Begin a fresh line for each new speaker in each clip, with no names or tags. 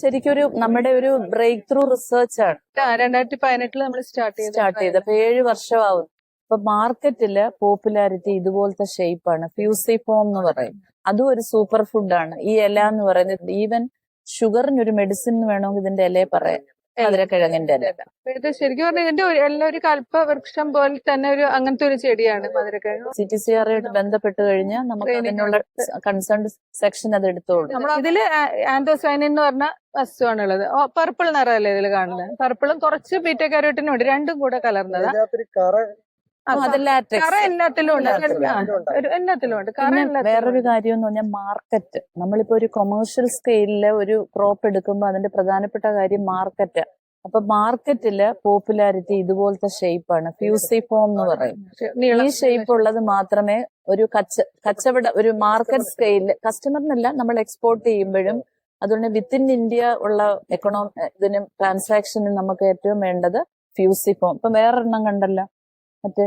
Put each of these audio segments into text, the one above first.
ശരിക്കും നമ്മുടെ ഒരു ബ്രേക്ക് ത്രൂ റിസർച്ച് ആണ്
2018 നമ്മൾ സ്റ്റാർട്ട്
ചെയ്തത്. അപ്പൊ 7 വർഷമാവും. ഇപ്പൊ മാർക്കറ്റില് പോപ്പുലാരിറ്റി ഇതുപോലത്തെ ഷേപ്പാണ്. ഫ്യൂസിഫോം എന്ന് പറയും. അതും ഒരു സൂപ്പർ ഫുഡാണ്. ഈ ഇല എന്ന് പറയുന്നത് ഈവൻ ഷുഗറിന് ഒരു മെഡിസിൻ വേണമെങ്കിൽ ഇതിന്റെ ഇലയെ പറയാം, മധുരക്കിഴങ്ങിന്റെ ഇല.
ഇത് ശരിക്കും പറഞ്ഞാൽ ഇതിന്റെ എല്ലാം ഒരു കൽപ്പവൃക്ഷം പോലെ തന്നെ ഒരു അങ്ങനത്തെ ഒരു ചെടിയാണ് മധുരക്കിഴങ്ങ്.
CTCR ആയിട്ട് ബന്ധപ്പെട്ട് കഴിഞ്ഞാൽ നമുക്ക് അതിനുള്ള കൺസേൺ സെക്ഷൻ അത് എടുത്തോളൂ.
ഇതില് ആന്തോസൈനിൻ എന്ന് പറഞ്ഞ വസ്തുവാണുള്ളത്. പർപ്പിൾ നിറമല്ലേ ഇതിൽ കാണുന്നത്. പർപ്പിളും കുറച്ച് ബീറ്റ കാരോട്ടിനും ഉണ്ട്, രണ്ടും കൂടെ കലർന്നത്. കറ എല്ലാത്തിലും ഉണ്ട്, എല്ലാത്തിലും ഉണ്ട്.
വേറൊരു കാര്യം എന്ന് പറഞ്ഞാൽ മാർക്കറ്റ്. നമ്മളിപ്പോ ഒരു കൊമേഴ്ഷ്യൽ സ്കെയിലില് ഒരു ക്രോപ്പ് എടുക്കുമ്പോൾ അതിന്റെ പ്രധാനപ്പെട്ട കാര്യം മാർക്കറ്റ്. അപ്പൊ മാർക്കറ്റില് പോപ്പുലാരിറ്റി ഇതുപോലത്തെ ഷേപ്പാണ്. ഫ്യൂസിഫോം എന്ന് പറയും. ഈ ഷേപ്പ് ഉള്ളത് മാത്രമേ ഒരു കച്ചവട ഒരു മാർക്കറ്റ് സ്കെയിലില് കസ്റ്റമറിനല്ല നമ്മൾ എക്സ്പോർട്ട് ചെയ്യുമ്പോഴും. അതുകൊണ്ട് വിത്തിൻ ഇന്ത്യ ഉള്ള ഇതിനും ട്രാൻസാക്ഷനും നമുക്ക് ഏറ്റവും വേണ്ടത് ഫ്യൂസിഫോം. ഇപ്പൊ വേറൊരെണ്ണം കണ്ടല്ലോ, മറ്റേ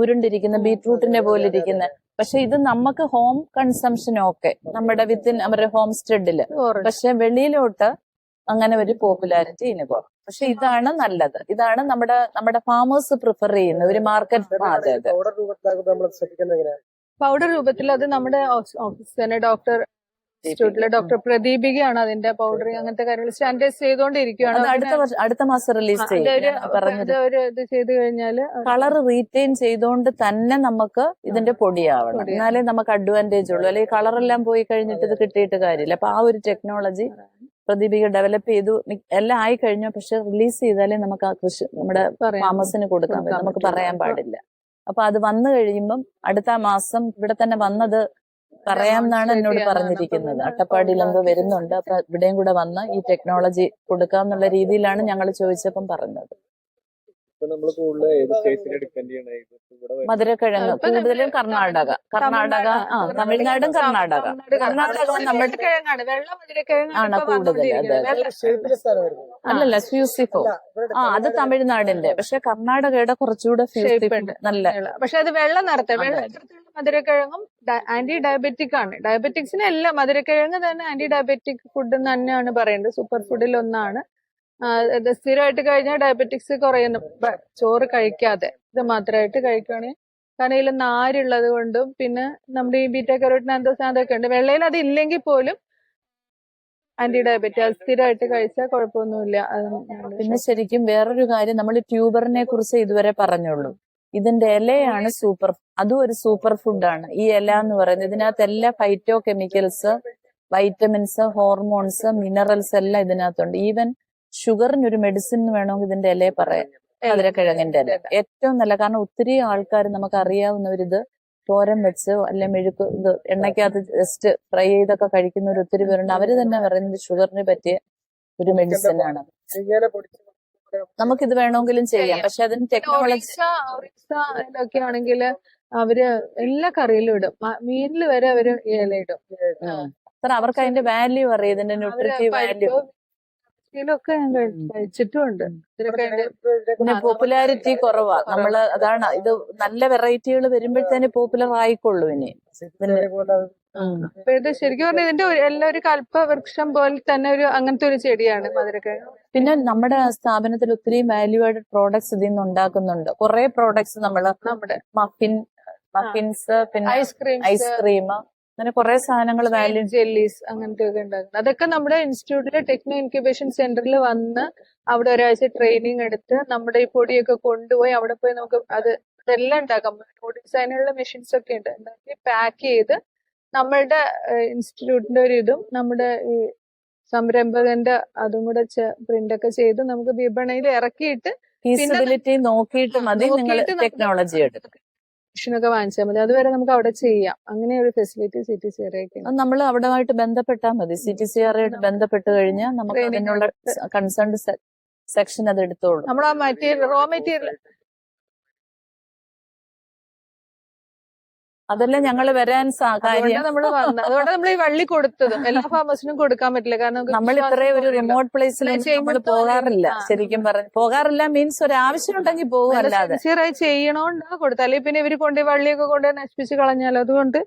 ഉരുണ്ടിരിക്കുന്ന ബീറ്റ്റൂട്ടിന്റെ പോലെ ഇരിക്കുന്ന. പക്ഷെ ഇത് നമുക്ക് ഹോം കൺസംഷൻ ഓക്കെ, നമ്മുടെ വിത്തിൻ അവരുടെ ഹോം സ്റ്റഡില്. പക്ഷെ വെളിയിലോട്ട് അങ്ങനെ ഒരു പോപ്പുലാരിറ്റി ഇനി കുറവ്. പക്ഷെ ഇതാണ് നല്ലത്. ഇതാണ് നമ്മുടെ ഫാമേഴ്സ് പ്രിഫർ ചെയ്യുന്ന ഒരു മാർക്കറ്റ്.
പൗഡർ രൂപത്തിൽ അത് നമ്മുടെ ഓഫീസ് തന്നെ ഡോക്ടർ പ്രദീപികയാണ് അതിന്റെ പൗഡറിങ് അങ്ങനത്തെ കാര്യങ്ങൾ സ്റ്റാൻഡേർഡ് ചെയ്തുകൊണ്ടിരിക്കുകയാണ്.
അടുത്ത മാസം റിലീസ്
ഇത് ചെയ്ത് കഴിഞ്ഞാല്
കളർ റീറ്റെയിൻ ചെയ്തുകൊണ്ട് തന്നെ നമുക്ക് ഇതിന്റെ പൊടിയാവണം, എന്നാലേ നമുക്ക് അഡ്വാൻറ്റേജ് ഉള്ളൂ. അല്ലെങ്കിൽ കളറെല്ലാം പോയി കഴിഞ്ഞിട്ട് ഇത് കിട്ടിയിട്ട് കാര്യമില്ല. അപ്പൊ ആ ഒരു ടെക്നോളജി പ്രദീപിക ഡെവലപ്പ് ചെയ്തു. എല്ലാം ആയി കഴിഞ്ഞു. പക്ഷെ റിലീസ് ചെയ്താലേ നമുക്ക് ആ കൃഷി നമ്മുടെ ഫാമേഴ്സിന് കൊടുക്കാൻ പറ്റും. നമുക്ക് പറയാൻ പാടില്ല. അപ്പൊ അത് വന്നു കഴിയുമ്പം അടുത്ത മാസം ഇവിടെ തന്നെ വന്നത് പറയാമെന്നാണ് എന്നോട് പറഞ്ഞിരിക്കുന്നത്. അട്ടപ്പാടിയിലെന്തോ വരുന്നുണ്ട്. അപ്പൊ ഇവിടെയും കൂടെ വന്ന് ഈ ടെക്നോളജി കൊടുക്കാന്നുള്ള രീതിയിലാണ് ഞങ്ങൾ ചോദിച്ചപ്പം പറഞ്ഞത്. മധുരക്കിഴങ്ങ് കൂടുതലും കർണാടക, തമിഴ്നാടും കർണാടക ആണ് കൂടുതൽ. അല്ലല്ല ഫ്യൂസിഫോ അത് തമിഴ്നാടിന്റെ. പക്ഷെ കർണാടകയുടെ കുറച്ചുകൂടെ നല്ല.
പക്ഷെ അത് വെള്ള നിറത്തെ മധുരക്കിഴങ്ങും ആന്റി ഡയബറ്റിക് ആണ്. ഡയബറ്റിക്സിന് എല്ലാം മധുരക്കിഴങ്ങ് തന്നെ ആന്റി ഡയബറ്റിക് ഫുഡ് എന്ന് തന്നെയാണ് പറയുന്നത്. സൂപ്പർ ഫുഡിൽ ഒന്നാണ്. സ്ഥിരമായിട്ട് കഴിഞ്ഞാൽ ഡയബറ്റിക്സ് കുറയുന്നു. ചോറ് കഴിക്കാതെ ഇത് മാത്രമായിട്ട് കഴിക്കുകയാണെങ്കിൽ, കാരണം ഇതിൽ നാരുള്ളത് കൊണ്ടും പിന്നെ നമ്മുടെ ഈ ബീറ്റ കരോട്ടിൻ അതൊക്കെ ഉണ്ട്. വെള്ളയിൽ അത് ഇല്ലെങ്കിൽ പോലും ആന്റി ഡയബറ്റിക് അത് സ്ഥിരമായിട്ട് കഴിച്ചാൽ കുഴപ്പമൊന്നുമില്ല.
പിന്നെ ശരിക്കും വേറൊരു കാര്യം, നമ്മൾ ട്യൂബറിനെ കുറിച്ച് ഇതുവരെ പറഞ്ഞുള്ളൂ. ഇതിന്റെ ഇലയാണ് സൂപ്പർ. അതും ഒരു സൂപ്പർ ഫുഡാണ്. ഈ ഇല എന്ന് പറയുന്നത് ഇതിനകത്ത് എല്ലാ phyto chemicals, vitamins, hormones, minerals എല്ലാം ഇതിനകത്തുണ്ട്. ഈവൻ ഷുഗറിന് ഒരു മെഡിസിൻ വേണമെങ്കിൽ ഇതിന്റെ ഇലയെ പറയാം, മധുരക്കിഴങ്ങിന്റെ ഇല ഏറ്റവും നല്ല. കാരണം ഒത്തിരി ആൾക്കാർ നമുക്ക് അറിയാവുന്നവരിത് തോരൻ വെച്ച് അല്ലെ മെഴുക്ക് ഇത് എണ്ണയ്ക്കകത്ത് ജസ്റ്റ് ഫ്രൈ ചെയ്തൊക്കെ കഴിക്കുന്നവർ ഒത്തിരി പേരുണ്ട്. അവര് തന്നെ പറയുന്നത് ഷുഗറിന് പറ്റിയ ഒരു മെഡിസിൻ ആണ്. നമുക്കിത് വേണമെങ്കിലും ചെയ്യാം. പക്ഷെ അതിന് ടെക്നോളജി
ഒക്കെ ആണെങ്കിൽ അവര് എല്ലാ കറിയിലും ഇടും. മീനിൽ വരെ അവര് ഇല ഇടും.
അത്ര അവർക്ക് അതിന്റെ വാല്യൂ അറിയാം, ഇതിന്റെ ന്യൂട്രിറ്റീവ് വാല്യൂ.
ഒക്കെ ഞാൻ കഴിച്ചിട്ടുമുണ്ട്.
പിന്നെ പോപ്പുലാരിറ്റി കുറവാ. നമ്മള് അതാണ് ഇത് നല്ല വെറൈറ്റികൾ വരുമ്പോഴത്തേന് പോപ്പുലർ ആയിക്കൊള്ളൂ ഇനി.
അപ്പൊ ഇത് ശരിക്കും പറഞ്ഞാൽ ഇതിന്റെ എല്ലാം ഒരു കൽപ്പവൃക്ഷം പോലെ തന്നെ ഒരു അങ്ങനത്തെ ഒരു ചെടിയാണ് മധുരക്കിഴങ്ങ്.
പിന്നെ നമ്മുടെ സ്ഥാപനത്തിൽ ഒത്തിരി വാല്യൂ ആഡഡ് പ്രോഡക്ട്സ് ഇതിൽ നിന്ന് ഉണ്ടാക്കുന്നുണ്ട്. കുറെ പ്രോഡക്ട്സ് നമ്മുടെ മഫിൻസ്, പിന്നെ ഐസ്ക്രീം, അങ്ങനെ കുറെ സാധനങ്ങൾ, വാല്യൂ
ജെല്ലീസ് അങ്ങനത്തെ ഒക്കെ ഉണ്ടാക്കുന്നത്. അതൊക്കെ നമ്മുടെ ഇൻസ്റ്റിറ്റ്യൂട്ടിലെ ടെക്നോ ഇൻക്യുബേഷൻ സെന്ററിൽ വന്ന് അവിടെ ഒരാഴ്ച ട്രെയിനിങ് എടുത്ത് നമ്മുടെ ഈ പൊടിയൊക്കെ കൊണ്ടുപോയി അവിടെ പോയി നമുക്ക് അതെല്ലാം ഉണ്ടാക്കാം. ഡിസൈനുള്ള മെഷീൻസ് ഒക്കെ ഉണ്ട്. ഉണ്ടാക്കി പാക്ക് ചെയ്ത് നമ്മളുടെ ഇൻസ്റ്റിറ്റ്യൂട്ടിന്റെ ഒരു ഇതും നമ്മുടെ ഈ സംരംഭകന്റെ അതും കൂടെ പ്രിന്റ് ഒക്കെ ചെയ്ത് നമുക്ക് വിപണിയിൽ ഇറക്കിയിട്ട്
ഫീസിബിലിറ്റി നോക്കിയിട്ട് മതി നിങ്ങൾ ടെക്നോളജി എടുക്കുക.
മെഷീനൊക്കെ വാങ്ങിച്ചാൽ മതി. അതുവരെ നമുക്ക് അവിടെ ചെയ്യാം. അങ്ങനെ ഒരു ഫെസിലിറ്റി CTCR
നമ്മൾ അവിടെയായിട്ട് ബന്ധപ്പെട്ടാൽ മതി. CTCR ആയിട്ട് ബന്ധപ്പെട്ട് കഴിഞ്ഞാൽ നമുക്ക് അതിനുള്ള കൺസേൺ സെക്ഷൻ അത് എടുത്തോളൂ.
നമ്മൾ ആ റോ മെറ്റീരിയൽ
അതെല്ലാം ഞങ്ങൾ വരാൻ കാര്യം
നമ്മൾ അതുകൊണ്ട് നമ്മൾ ഈ വള്ളി കൊടുത്തത് എല്ലാ ഫാമേഴ്സിനും കൊടുക്കാൻ പറ്റില്ല. കാരണം
നമ്മൾ ഇത്രയും ഒരു റിമോട്ട് പ്ലേസിൽ നമ്മൾ പോകാറില്ല. ശരിക്കും പറഞ്ഞു പോകാറില്ല മീൻസ് ഒരു ആവശ്യം ഉണ്ടെങ്കിൽ പോകും. അല്ലാതെ
സിൻസിയറായി ചെയ്യണോണ്ടാ കൊടുത്ത. അല്ലെങ്കിൽ പിന്നെ ഇവര് കൊണ്ടുപോയി വള്ളിയൊക്കെ കൊണ്ടുപോയി നശിപ്പിച്ച് കളഞ്ഞാലോ. അതുകൊണ്ട്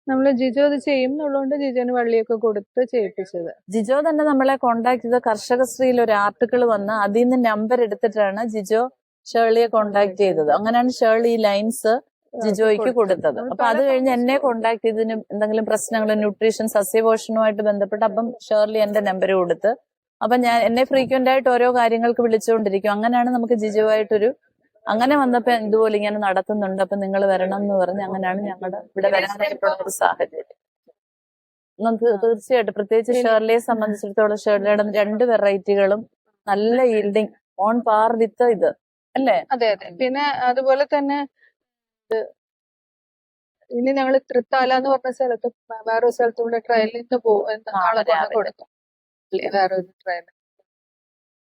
നമ്മള് ജിജോ അത് ചെയ്യും എന്നുള്ളതുകൊണ്ട് ജിജോന് വള്ളിയൊക്കെ കൊടുത്ത് ചെയ്യിപ്പിച്ചത്.
ജിജോ തന്നെ നമ്മളെ കോണ്ടാക്ട് ചെയ്ത കർഷകശ്രീയിൽ ഒരു ആർട്ടിക്കിൾ വന്ന് അതിൽ നിന്ന് നമ്പർ എടുത്തിട്ടാണ് ജിജോ ഷേർലിയെ കോണ്ടാക്ട് ചെയ്തത്. അങ്ങനെയാണ് ഷേർലി ഈ ലൈൻസ് ജിജോയ്ക്ക് കൊടുത്തത്. അപ്പൊ അത് കഴിഞ്ഞ് എന്നെ കോണ്ടാക്ട് ചെയ്തതിന് എന്തെങ്കിലും പ്രശ്നങ്ങൾ ന്യൂട്രീഷൻ സസ്യപോഷണവുമായിട്ട് ബന്ധപ്പെട്ട് അപ്പം ഷേർലി എന്റെ നമ്പർ കൊടുത്ത് അപ്പൊ ഞാൻ എന്നെ ഫ്രീക്വന്റ് ആയിട്ട് ഓരോ കാര്യങ്ങൾക്ക് വിളിച്ചുകൊണ്ടിരിക്കും. അങ്ങനെയാണ് നമുക്ക് ജിജുവായിട്ടൊരു അങ്ങനെ വന്നപ്പോ ഇതുപോലെ ഇങ്ങനെ നടത്തുന്നുണ്ട്, അപ്പൊ നിങ്ങൾ വരണം എന്ന് പറഞ്ഞ് അങ്ങനെയാണ് ഞങ്ങളുടെ ഇവിടെ വരാനായിട്ടുള്ള ഒരു സാഹചര്യം. നമുക്ക് തീർച്ചയായിട്ടും പ്രത്യേകിച്ച് ഷേർലിയെ സംബന്ധിച്ചിടത്തോളം ഷേർലിയുടെ 2 വെറൈറ്റികളും നല്ല ഈൽഡിങ് ഓൺ പാർ വിത്ത് ഇത് അല്ലേ?
അതെ അതെ. പിന്നെ അതുപോലെ തന്നെ ഇനി ഞങ്ങൾ തൃത്താല എന്ന് പറഞ്ഞ സ്ഥലത്ത് വേറൊരു സ്ഥലത്തും കൂടെ ട്രയലിൽ നിന്ന് പോകും. നാളെ കൊടുക്കും വേറൊരു ട്രയൽ.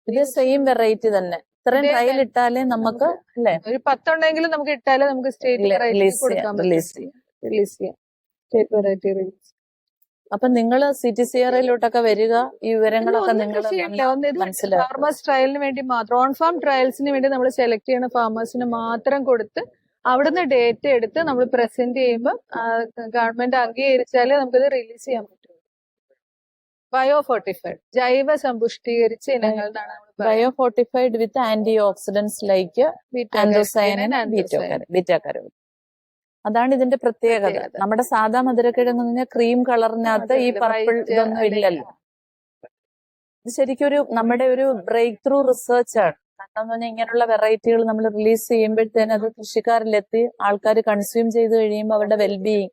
ഇത് സെയിം വെറൈറ്റി തന്നെ. ഇത്രയും ട്രയൽ ഇട്ടാലേ നമുക്ക് അല്ലേ
ഒരു 10 ഉണ്ടെങ്കിലും നമുക്ക് ഇട്ടാലേ നമുക്ക് സ്റ്റേറ്റ്
റിലീസ്
ചെയ്യാം. State variety release.
അപ്പൊ നിങ്ങള് CTCRയിലോട്ടൊക്കെ വരിക, ഈ വിവരങ്ങളൊക്കെ നിങ്ങൾ മനസ്സിലാക്കുക.
ഫാർമേഴ്സ് ട്രയലിന് വേണ്ടി മാത്രം ഓൺ ഫാം ട്രയൽസിന് വേണ്ടി നമ്മൾ സെലക്ട് ചെയ്യുന്ന ഫാർമേഴ്സിന് മാത്രം കൊടുത്ത് അവിടുന്ന് ഡേറ്റ എടുത്ത് നമ്മൾ പ്രസന്റ് ചെയ്യുമ്പോൾ ഗവൺമെന്റ് അംഗീകരിച്ചാലേ നമുക്കത് റിലീസ് ചെയ്യാൻ പറ്റും. ബയോ ഫോർട്ടിഫൈഡ് ജൈവ സമ്പുഷ്ടീകരിച്ച ഇനങ്ങൾ എന്നാണ്
biofortified with antioxidants like anthocyanin beta carotene. അതാണ് ഇതിന്റെ പ്രത്യേകത. നമ്മുടെ സാധാ മധുരക്കിഴങ്ങ് എന്ന് പറഞ്ഞാൽ ക്രീം കളറിനകത്ത് ഈ പർപ്പിൾ ഇതൊന്നും ഇല്ലല്ലോ. ഇത് ശരിക്കും ഒരു നമ്മുടെ ഒരു ബ്രേക്ക് ത്രൂ റിസർച്ച് ആണ്. കാരണം എന്ന് പറഞ്ഞാൽ ഇങ്ങനെയുള്ള വെറൈറ്റികൾ നമ്മൾ റിലീസ് ചെയ്യുമ്പോഴത്തേനും അത് കൃഷിക്കാരിലെത്തി ആൾക്കാർ കൺസ്യൂം ചെയ്ത് കഴിയുമ്പോൾ അവരുടെ വെൽബീയിങ്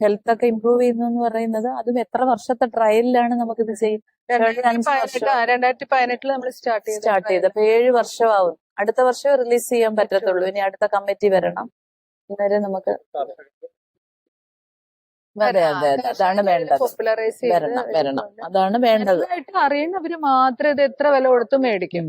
ഹെൽത്ത് ഒക്കെ ഇമ്പ്രൂവ് ചെയ്യുന്നു എന്ന് പറയുന്നത് അതും എത്ര വർഷത്തെ ട്രയലിലാണ് നമുക്കിത് ചെയ്യുന്നത്.
2018 നമ്മൾ സ്റ്റാർട്ട്
ചെയ്ത് അപ്പൊ 7 വർഷമാവും. അടുത്ത വർഷം റിലീസ് ചെയ്യാൻ പറ്റത്തുള്ളൂ. ഇനി അടുത്ത കമ്മിറ്റി വരണം, അന്നേരം നമുക്ക് അതെ അതെ അതെ അതാണ് വേണ്ടത്.
പോപ്പുലറൈസ്
വരണം അതാണ് വേണ്ടത്.
അറിയുന്നവര് മാത്രം ഇത് എത്ര വില കൊടുത്ത് മേടിക്കും.